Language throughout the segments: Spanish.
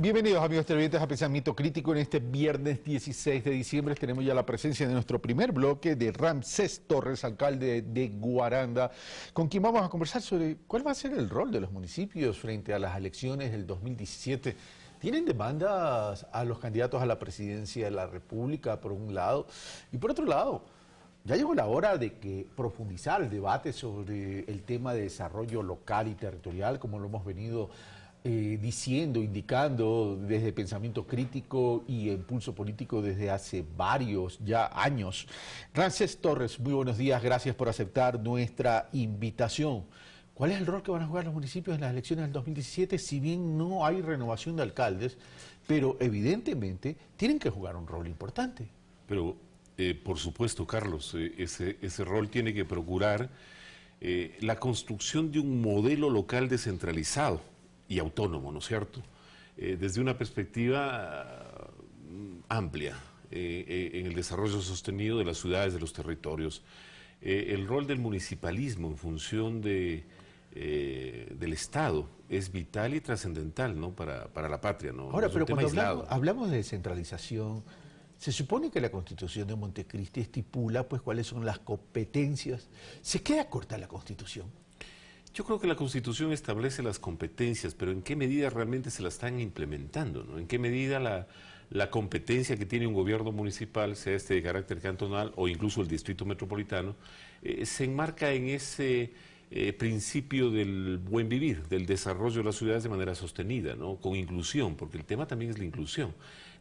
Bienvenidos amigos televidentes a Pensamiento Crítico. En este viernes 16 de diciembre tenemos ya la presencia de nuestro primer bloque de Ramsés Torres, alcalde de Guaranda, con quien vamos a conversar sobre cuál va a ser el rol de los municipios frente a las elecciones del 2017. ¿Tienen demandas a los candidatos a la presidencia de la República, por un lado? Y por otro lado, ya llegó la hora de que profundizar el debate sobre el tema de desarrollo local y territorial, como lo hemos venido diciendo, indicando desde Pensamiento Crítico y Impulso Político desde hace varios ya años. Ramsés Torres, muy buenos días, gracias por aceptar nuestra invitación. ¿Cuál es el rol que van a jugar los municipios en las elecciones del 2017? Si bien no hay renovación de alcaldes, pero evidentemente tienen que jugar un rol importante. Pero, por supuesto, Carlos, ese rol tiene que procurar la construcción de un modelo local descentralizado y autónomo, ¿no es cierto? Desde una perspectiva amplia en el desarrollo sostenido de las ciudades, de los territorios. El rol del municipalismo en función del Estado es vital y trascendental, ¿no? para la patria, ¿no? Ahora, No es pero un tema cuando aislado. hablamos de descentralización, se supone que la Constitución de Montecristi estipula pues cuáles son las competencias. ¿Se queda corta la Constitución? Yo creo que la Constitución establece las competencias, pero ¿en qué medida realmente se las están implementando, ¿no? ¿En qué medida la competencia que tiene un gobierno municipal, sea este de carácter cantonal o incluso el distrito metropolitano, se enmarca en ese principio del buen vivir, del desarrollo de las ciudades de manera sostenida, ¿no? Con inclusión, porque el tema también es la inclusión.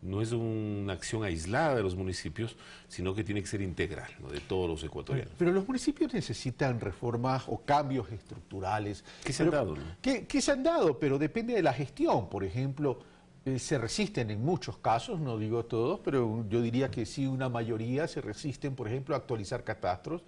No es una acción aislada de los municipios, sino que tiene que ser integral, ¿no? De todos los ecuatorianos. Pero los municipios necesitan reformas o cambios estructurales. ¿Qué se han dado, no? ¿Qué se han dado? Pero depende de la gestión. Por ejemplo, se resisten en muchos casos, no digo todos, pero yo diría que sí, una mayoría se resisten, por ejemplo, a actualizar catastros.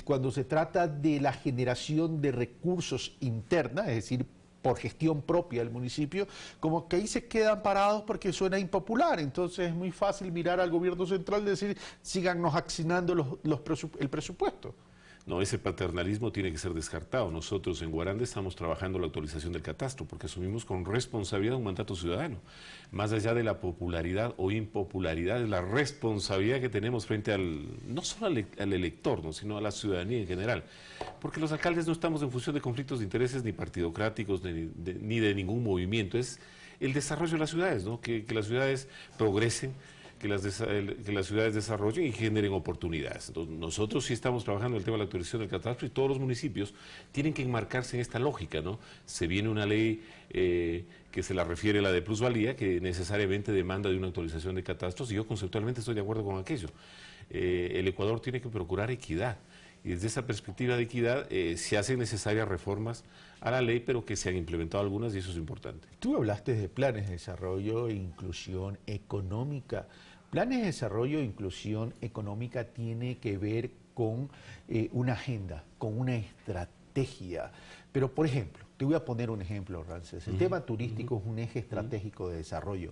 Cuando se trata de la generación de recursos interna, es decir, por gestión propia del municipio, como que ahí se quedan parados porque suena impopular. Entonces es muy fácil mirar al gobierno central y decir, síganos asignando el presupuesto. No, ese paternalismo tiene que ser descartado. Nosotros en Guaranda estamos trabajando la actualización del catastro porque asumimos con responsabilidad un mandato ciudadano. Más allá de la popularidad o impopularidad, es la responsabilidad que tenemos frente no solo al elector, ¿no? Sino a la ciudadanía en general. Porque los alcaldes no estamos en función de conflictos de intereses ni partidocráticos ni de ningún movimiento. Es el desarrollo de las ciudades, ¿no? Que las ciudades progresen, que las ciudades desarrollen y generen oportunidades. Entonces, nosotros sí estamos trabajando en el tema de la actualización del catastro y todos los municipios tienen que enmarcarse en esta lógica, ¿no? Se viene una ley que se la refiere a la de plusvalía, que necesariamente demanda de una actualización de catastros, y yo conceptualmente estoy de acuerdo con aquello. El Ecuador tiene que procurar equidad, y desde esa perspectiva de equidad se hacen necesarias reformas a la ley, pero que se han implementado algunas y eso es importante. Tú hablaste de planes de desarrollo e inclusión económica. Planes de desarrollo e inclusión económica tiene que ver con una agenda, con una estrategia. Pero, por ejemplo, te voy a poner un ejemplo, Ramsés. El tema turístico es un eje estratégico de desarrollo,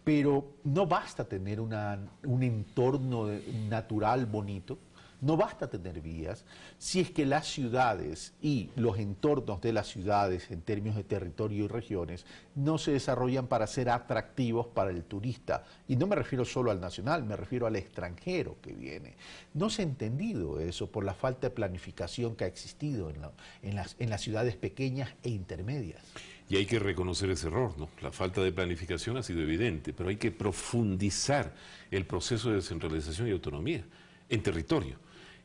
pero no basta tener un entorno natural bonito. No basta tener vías si es que las ciudades y los entornos de las ciudades en términos de territorio y regiones no se desarrollan para ser atractivos para el turista. Y no me refiero solo al nacional, me refiero al extranjero que viene. No se ha entendido eso por la falta de planificación que ha existido en las ciudades pequeñas e intermedias. Y hay que reconocer ese error, ¿no? La falta de planificación ha sido evidente, pero hay que profundizar el proceso de descentralización y autonomía en territorio.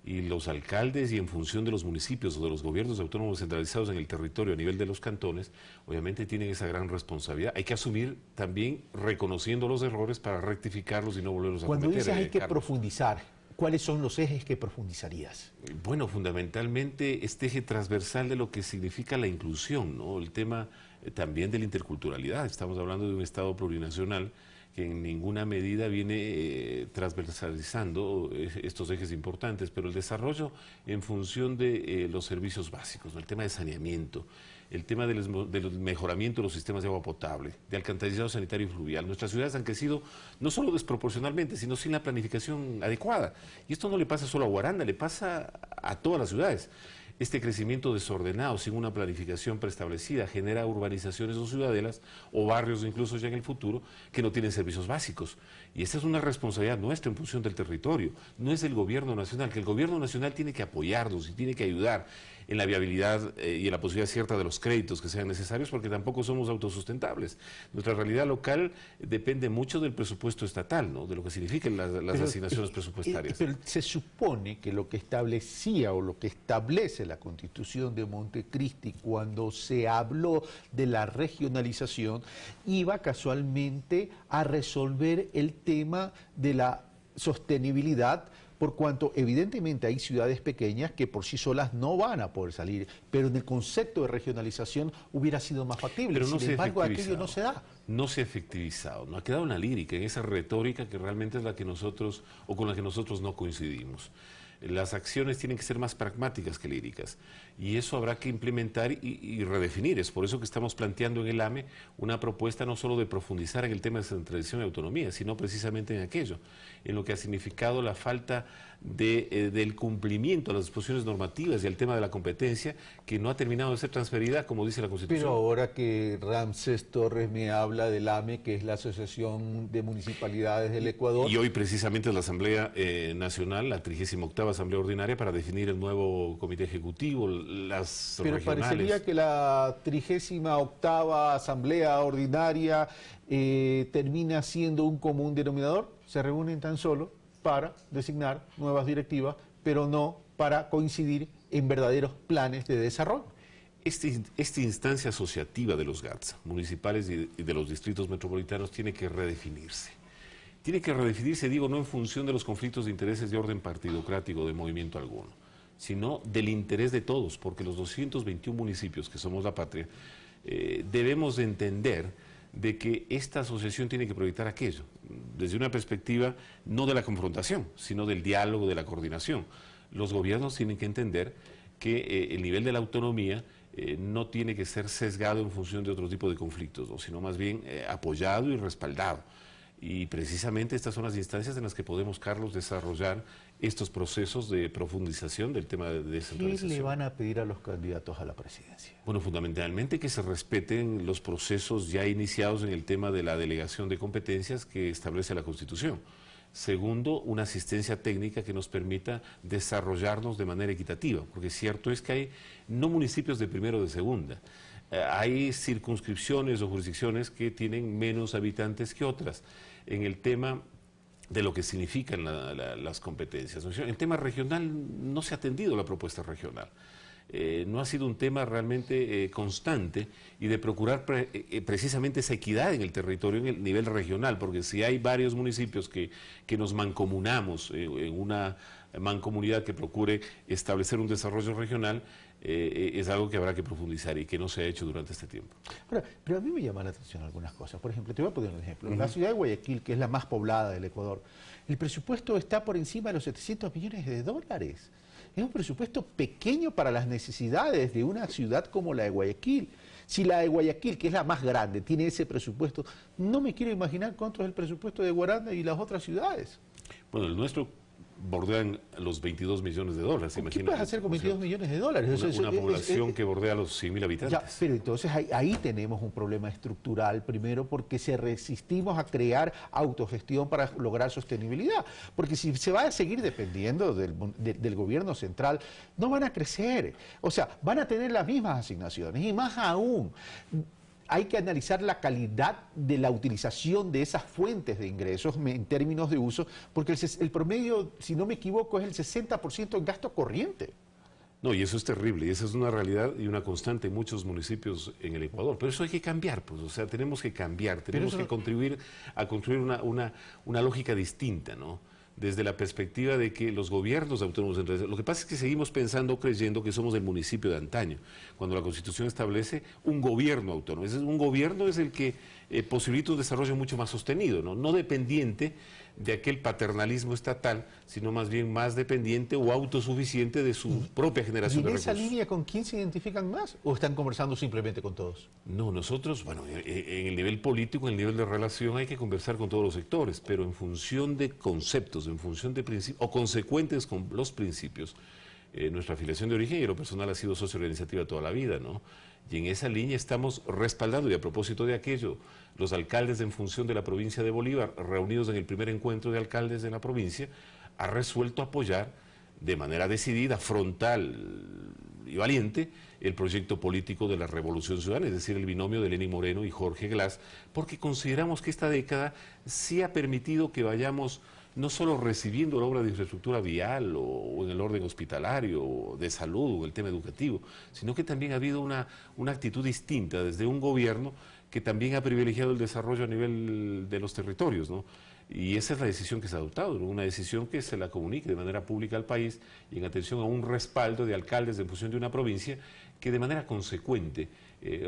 Y los alcaldes y en función de los municipios o de los gobiernos autónomos centralizados en el territorio a nivel de los cantones, obviamente tienen esa gran responsabilidad. Hay que asumir también reconociendo los errores para rectificarlos y no volverlos a cometer. Cuando dices hay que profundizar, ¿cuáles son los ejes que profundizarías? Bueno, fundamentalmente este eje transversal de lo que significa la inclusión, ¿no? El tema también de la interculturalidad. Estamos hablando de un Estado plurinacional que en ninguna medida viene transversalizando estos ejes importantes, pero el desarrollo en función de los servicios básicos, ¿no? El tema de saneamiento, el tema del mejoramiento de los sistemas de agua potable, de alcantarillado sanitario y fluvial. Nuestras ciudades han crecido no solo desproporcionalmente, sino sin la planificación adecuada. Y esto no le pasa solo a Guaranda, le pasa a todas las ciudades. Este crecimiento desordenado, sin una planificación preestablecida, genera urbanizaciones o ciudadelas o barrios incluso ya en el futuro que no tienen servicios básicos. Y esta es una responsabilidad nuestra en función del territorio, no es del gobierno nacional, que el gobierno nacional tiene que apoyarnos y tiene que ayudar en la viabilidad y en la posibilidad cierta de los créditos que sean necesarios, porque tampoco somos autosustentables. Nuestra realidad local depende mucho del presupuesto estatal, ¿no? De lo que significan las asignaciones presupuestarias. Pero se supone que lo que establecía o lo que establece la Constitución de Montecristi cuando se habló de la regionalización iba casualmente a resolver el tema de la sostenibilidad, por cuanto evidentemente hay ciudades pequeñas que por sí solas no van a poder salir, pero en el concepto de regionalización hubiera sido más factible. Pero no sin embargo, aquello no se da. No se ha efectivizado, no ha quedado en la lírica, en esa retórica que realmente es la que nosotros, o con la que nosotros no coincidimos. Las acciones tienen que ser más pragmáticas que líricas y eso habrá que implementar y redefinir. Es por eso que estamos planteando en el AME una propuesta no solo de profundizar en el tema de descentralización y autonomía, sino precisamente en aquello, en lo que ha significado la falta del cumplimiento a las disposiciones normativas y al tema de la competencia que no ha terminado de ser transferida como dice la Constitución. Pero ahora que Ramsés Torres me habla del AME, que es la Asociación de Municipalidades del Ecuador. Y hoy precisamente es la Asamblea Nacional, la 38ª Asamblea Ordinaria, para definir el nuevo Comité Ejecutivo, las Pero regionales. parecería que la 38ª Asamblea Ordinaria termina siendo un común denominador. Se reúnen tan solo para designar nuevas directivas, pero no para coincidir en verdaderos planes de desarrollo. Esta instancia asociativa de los GATS municipales y de los distritos metropolitanos tiene que redefinirse. Tiene que redefinirse, digo, no en función de los conflictos de intereses de orden partidocrático de movimiento alguno, sino del interés de todos, porque los 221 municipios que somos la patria, debemos de entender de que esta asociación tiene que proyectar aquello, desde una perspectiva no de la confrontación, sino del diálogo, de la coordinación. Los gobiernos tienen que entender que el nivel de la autonomía no tiene que ser sesgado en función de otro tipo de conflictos, ¿no? Sino más bien apoyado y respaldado. Y precisamente estas son las instancias en las que podemos, Carlos, desarrollar estos procesos de profundización del tema de descentralización. ¿Qué le van a pedir a los candidatos a la presidencia? Bueno, fundamentalmente que se respeten los procesos ya iniciados en el tema de la delegación de competencias que establece la Constitución. Segundo, una asistencia técnica que nos permita desarrollarnos de manera equitativa, porque cierto es que hay no municipios de primera o de segunda. Hay circunscripciones o jurisdicciones que tienen menos habitantes que otras. En el tema de lo que significan las competencias. En el tema regional no se ha atendido la propuesta regional. No ha sido un tema realmente constante y de procurar precisamente esa equidad en el territorio, en el nivel regional, porque si hay varios municipios que nos mancomunamos en una mancomunidad que procure establecer un desarrollo regional, es algo que habrá que profundizar y que no se ha hecho durante este tiempo. Ahora, pero a mí me llaman la atención algunas cosas. Por ejemplo, te voy a poner un ejemplo. En la ciudad de Guayaquil, que es la más poblada del Ecuador, el presupuesto está por encima de los 700 millones de dólares. Es un presupuesto pequeño para las necesidades de una ciudad como la de Guayaquil. Si la de Guayaquil, que es la más grande, tiene ese presupuesto, no me quiero imaginar cuánto es el presupuesto de Guaranda y las otras ciudades. Bueno, el nuestro bordean los 22 millones de dólares. ¿Qué puedes hacer con 22 millones de dólares? Una población que bordea los 100.000 habitantes. Ya, pero entonces ahí tenemos un problema estructural, primero porque resistimos a crear autogestión para lograr sostenibilidad. Porque si se va a seguir dependiendo del gobierno central, no van a crecer. O sea, van a tener las mismas asignaciones y más aún. Hay que analizar la calidad de la utilización de esas fuentes de ingresos en términos de uso, porque el promedio, si no me equivoco, es el 60% en gasto corriente. No, y eso es terrible, y esa es una realidad y una constante en muchos municipios en el Ecuador. Pero eso hay que cambiar, pues, o sea, tenemos que cambiar, tenemos que contribuir a construir una lógica distinta, ¿no? Desde la perspectiva de que los gobiernos autónomos, lo que pasa es que seguimos pensando, creyendo que somos el municipio de antaño, cuando la Constitución establece un gobierno autónomo. Un gobierno es el que posibilita un desarrollo mucho más sostenido, no dependiente de aquel paternalismo estatal, sino más bien más dependiente o autosuficiente de su propia generación de recursos. ¿Y en esa línea con quién se identifican más? ¿O están conversando simplemente con todos? No, nosotros, bueno, en el nivel político, en el nivel de relación hay que conversar con todos los sectores, pero en función de conceptos, en función de principios, o consecuentes con los principios, nuestra afiliación de origen y en lo personal ha sido socio de la iniciativa toda la vida, ¿no? Y en esa línea estamos respaldando, y a propósito de aquello, los alcaldes en función de la provincia de Bolívar, reunidos en el primer encuentro de alcaldes de la provincia, ha resuelto apoyar de manera decidida, frontal y valiente el proyecto político de la Revolución Ciudadana, es decir, el binomio de Lenín Moreno y Jorge Glass, porque consideramos que esta década sí ha permitido que vayamos no solo recibiendo la obra de infraestructura vial o en el orden hospitalario, o de salud o el tema educativo, sino que también ha habido una actitud distinta desde un gobierno que también ha privilegiado el desarrollo a nivel de los territorios, ¿no? Y esa es la decisión que se ha adoptado, ¿no? Una decisión que se la comunique de manera pública al país y en atención a un respaldo de alcaldes en función de una provincia que de manera consecuente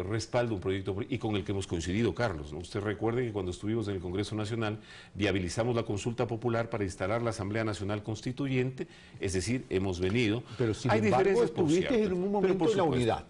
respalda un proyecto y con el que hemos coincidido, Carlos, ¿no? Usted recuerde que cuando estuvimos en el Congreso Nacional viabilizamos la consulta popular para instalar la Asamblea Nacional Constituyente, es decir, hemos venido. Pero sin Hay embargo, diferencias, por estuviste cierto, en un pero momento de la unidad.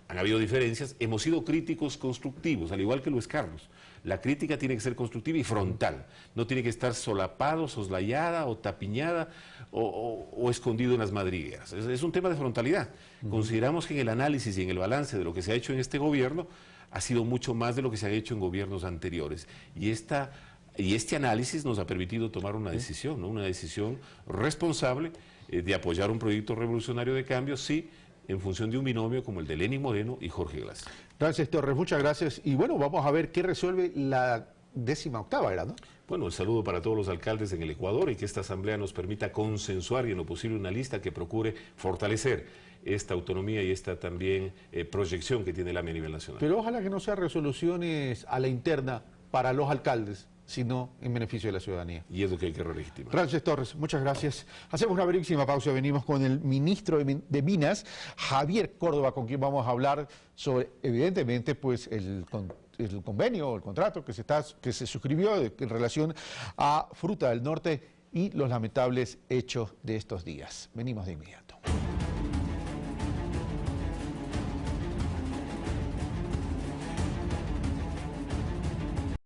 Han habido diferencias, hemos sido críticos constructivos, al igual que Luis Carlos. La crítica tiene que ser constructiva y frontal, no tiene que estar solapado, soslayada o tapiñada o escondido en las madrigueras. Es un tema de frontalidad. Consideramos que en el análisis y en el balance de lo que se ha hecho en este gobierno ha sido mucho más de lo que se ha hecho en gobiernos anteriores. Y este análisis nos ha permitido tomar una decisión, ¿no? Una decisión responsable de apoyar un proyecto revolucionario de cambio, sí, en función de un binomio como el de Lenín Moreno y Jorge Glass. Gracias, Torres, muchas gracias. Y bueno, vamos a ver qué resuelve la 18ª, ¿verdad? ¿No? Bueno, el saludo para todos los alcaldes en el Ecuador y que esta asamblea nos permita consensuar y en lo posible una lista que procure fortalecer esta autonomía y esta también proyección que tiene el AME a nivel nacional. Pero ojalá que no sean resoluciones a la interna para los alcaldes, sino en beneficio de la ciudadanía. Y es lo que hay que relegitimar. Frances Torres, muchas gracias. Hacemos una brevísima pausa. Venimos con el ministro de Minas, Javier Córdoba, con quien vamos a hablar sobre, evidentemente, pues el convenio, el contrato que se suscribió en relación a Fruta del Norte y los lamentables hechos de estos días. Venimos de inmediato.